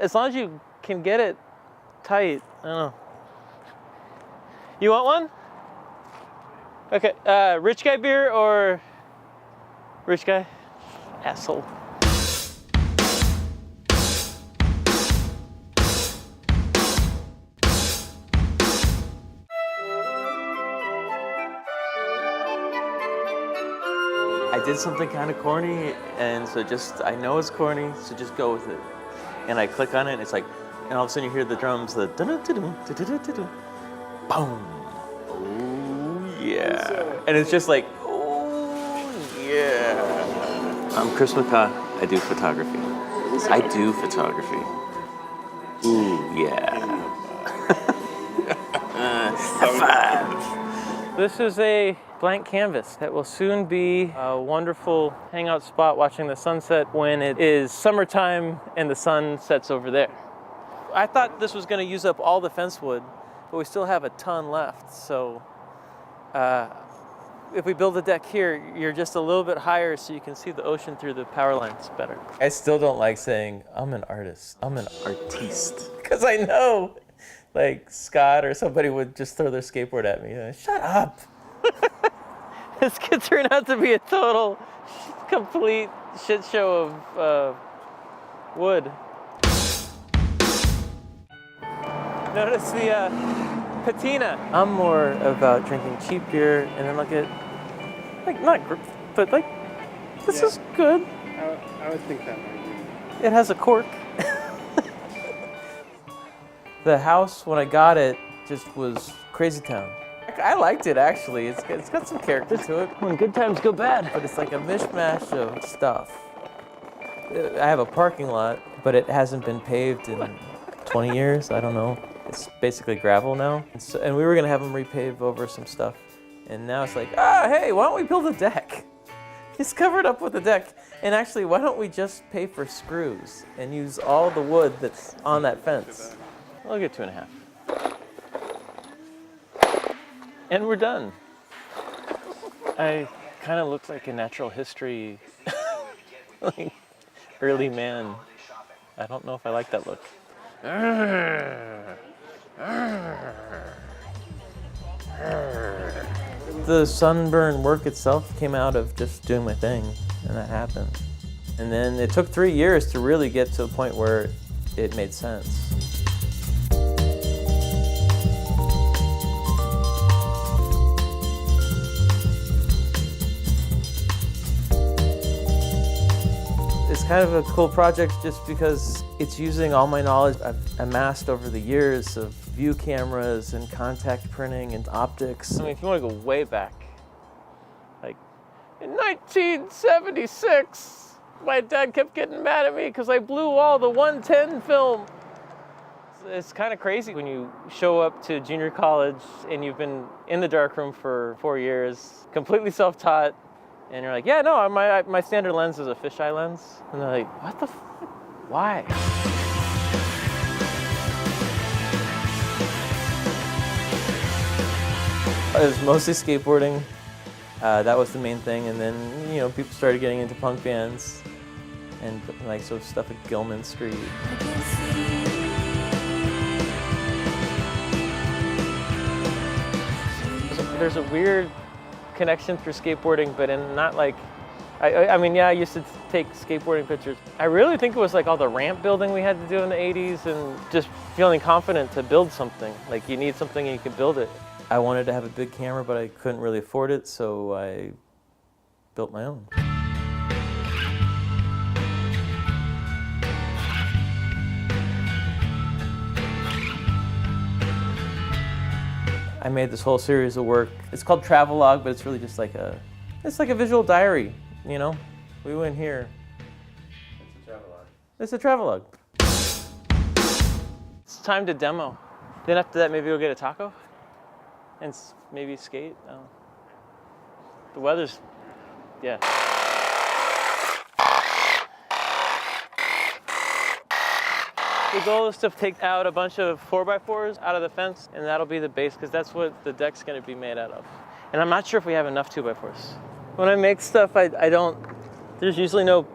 as long as you can get it tight. I don't know. You want one? Okay, rich guy beer or rich guy? Asshole. I did something kind of corny, and so I know it's corny, so just go with it. And I click on it, and it's like, and all of a sudden you hear the drums, the boom. Oh yeah. And it's just like, oh yeah. I'm Chris McCaw. I do photography. I do photography. Ooh yeah. High five. This is a blank canvas that will soon be a wonderful hangout spot watching the sunset when it is summertime and the sun sets over there. I thought this was going to use up all the fence wood, but we still have a ton left. So if we build a deck here, you're just a little bit higher so you can see the ocean through the power lines better. I still don't like saying, I'm an artist. I'm an artiste. Because I know, like, Scott or somebody would just throw their skateboard at me. Shut up. This could turn out to be a total, complete shit show of wood. Notice the patina. I'm more about drinking cheap beer and then look at, like, not, but like, this is good. I would think that might be. It has a cork. The house, when I got it, just was crazy town. I liked it, actually. It's got some character to it. When good times go bad. But it's like a mishmash of stuff. I have a parking lot, but it hasn't been paved in 20 years. I don't know. It's basically gravel now. And we were going to have them repave over some stuff. And now it's like, hey, why don't we build a deck? It's covered up with a deck. And actually, why don't we just pay for screws and use all the wood that's on that fence? I'll get 2.5. And we're done. I kind of look like a natural history, like, early man. I don't know if I like that look. The sunburn work itself came out of just doing my thing, and that happened. And then it took 3 years to really get to the point where it made sense. It's kind of a cool project just because it's using all my knowledge I've amassed over the years of view cameras and contact printing and optics. I mean, if you want to go way back, like in 1976, my dad kept getting mad at me because I blew all the 110 film. It's kind of crazy when you show up to junior college and you've been in the darkroom for 4 years, completely self-taught. And you're like, yeah, no, my standard lens is a fisheye lens. And they're like, what the why? It was mostly skateboarding. That was the main thing. And then, you know, people started getting into punk bands and like so stuff at Gilman Street. There's a weird connection through skateboarding, but in not like, I mean, yeah, I used to take skateboarding pictures. I really think it was like all the ramp building we had to do in the 80s and just feeling confident to build something. Like you need something and you can build it. I wanted to have a big camera, but I couldn't really afford it, so I built my own. I made this whole series of work. It's called Travelogue, but it's really just like it's like a visual diary, you know? We went here. It's a travelogue. It's time to demo. Then after that, maybe we'll get a taco and maybe skate. I don't know. The weather's, yeah. The goal is to take out a bunch of 4x4s out of the fence, and that'll be the base, because that's what the deck's going to be made out of. And I'm not sure if we have enough 2x4s. When I make stuff, I don't, there's usually no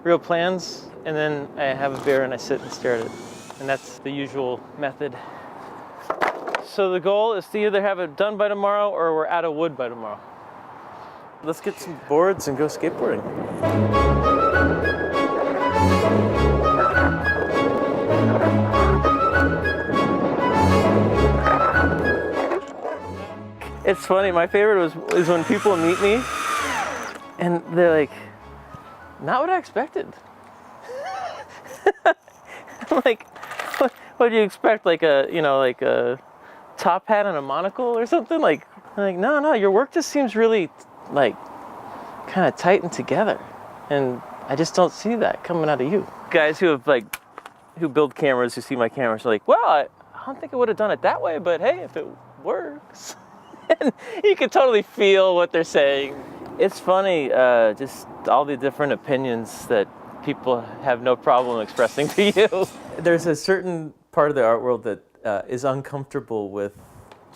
real plans. and then I have a beer and I sit and stare at it. And that's the usual method. So the goal is to either have it done by tomorrow or we're out of wood by tomorrow. Let's get some boards and go skateboarding. It's funny, my favorite is when people meet me and they're like, not what I expected. I'm like, what do you expect? Like a top hat and a monocle or something? Like, no, your work just seems really like kind of tight and together. And I just don't see that coming out of you. Guys who build cameras, who see my cameras are like, well, I don't think I would have done it that way, but hey, if it works. And you can totally feel what they're saying. It's funny, just all the different opinions that people have no problem expressing to you. There's a certain part of the art world that is uncomfortable with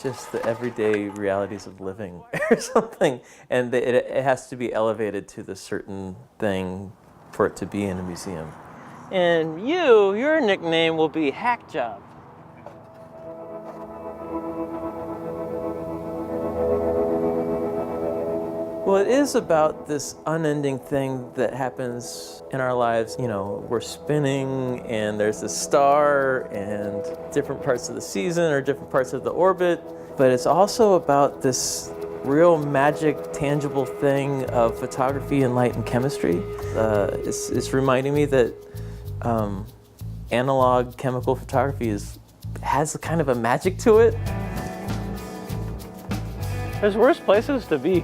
just the everyday realities of living or something, and it has to be elevated to the certain thing for it to be in a museum. And your nickname will be Hack Job. Well, it is about this unending thing that happens in our lives. You know, we're spinning and there's a star and different parts of the season or different parts of the orbit. But it's also about this real magic, tangible thing of photography and light and chemistry. It's reminding me that analog chemical photography has a kind of a magic to it. There's worse places to be.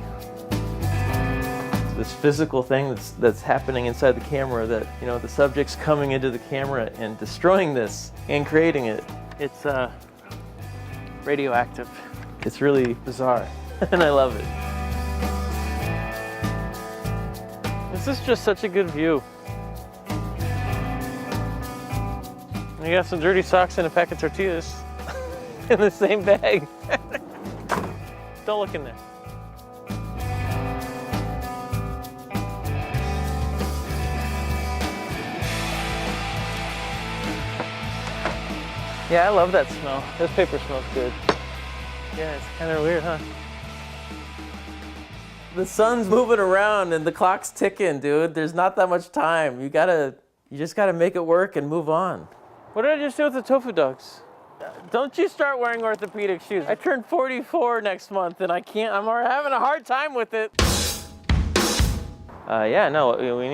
This physical thing that's happening inside the camera, that the subject's coming into the camera and destroying this and creating it. It's radioactive. It's really bizarre, and I love it. This is just such a good view. You got some dirty socks and a pack of tortillas in the same bag. Don't look in there. Yeah, I love that smell. This paper smells good. Yeah, it's kind of weird, huh? The sun's moving around and the clock's ticking, dude. There's not that much time. You just gotta make it work and move on. What did I just do with the tofu dogs? Don't you start wearing orthopedic shoes. I turned 44 next month and I'm having a hard time with it. Yeah, no, we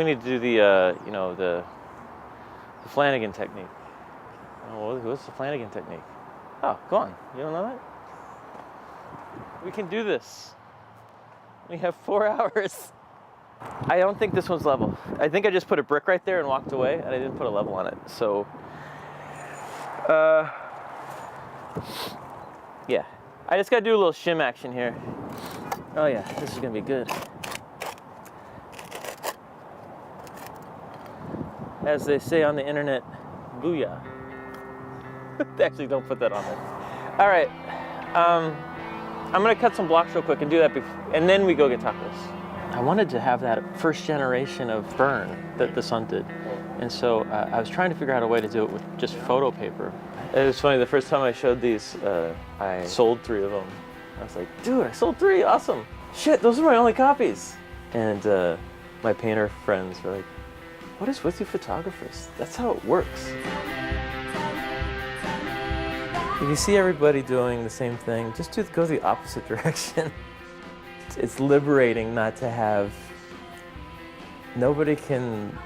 need to do the Flanagan technique. Oh, what's the Flanagan technique? Oh, go on. You don't know that? We can do this. We have 4 hours. I don't think this one's level. I think I just put a brick right there and walked away, and I didn't put a level on it. So, yeah. I just gotta do a little shim action here. Oh yeah, this is gonna be good. As they say on the internet, booyah. Actually, don't put that on there. All right, I'm gonna cut some blocks real quick and do that and then we go get tacos. I wanted to have that first generation of burn that the sun did. And so I was trying to figure out a way to do it with just photo paper. It was funny, the first time I showed these, I sold 3 of them. I was like, dude, I sold 3, awesome. Shit, those are my only copies. And my painter friends were like, what is with you photographers? That's how it works. If you see everybody doing the same thing, just go the opposite direction. It's liberating not to have, nobody can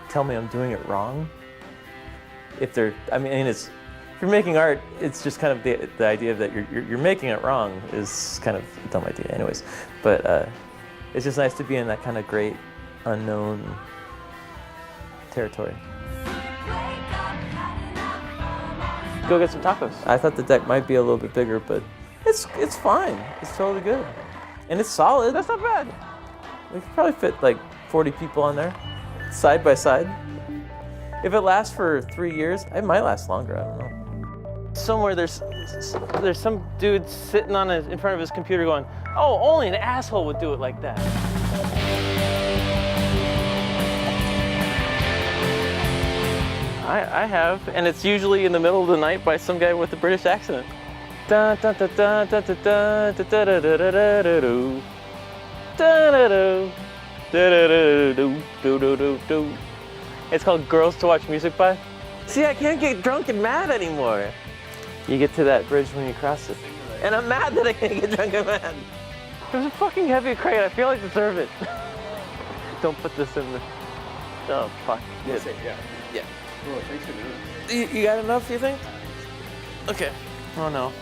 tell me I'm doing it wrong. If you're making art, it's just kind of the idea that you're making it wrong is kind of a dumb idea anyways. But it's just nice to be in that kind of great unknown territory. Go get some tacos. I thought the deck might be a little bit bigger, but it's fine. It's totally good. And it's solid. That's not bad. We could probably fit like 40 people on there, side by side. If it lasts for 3 years, it might last longer, I don't know. Somewhere there's some dude sitting in front of his computer going, oh, only an asshole would do it like that. I have, and it's usually in the middle of the night by some guy with a British accent. Dun, dun, dun, dun, dun, dun, dun, dun, dun, dun, dun, dun, dun, dun, dun, dun, dun, dun. It's called Girls to Watch Music By. See, I can't get drunk and mad anymore. You get to that bridge when you cross it. And I'm mad that I can't get drunk and mad. There's a fucking heavy crate. I feel I deserve it. Don't put this in the... Oh, fuck. Yeah. Yeah. Well, thanks for doing it. You got enough, you think? Okay. Oh, no.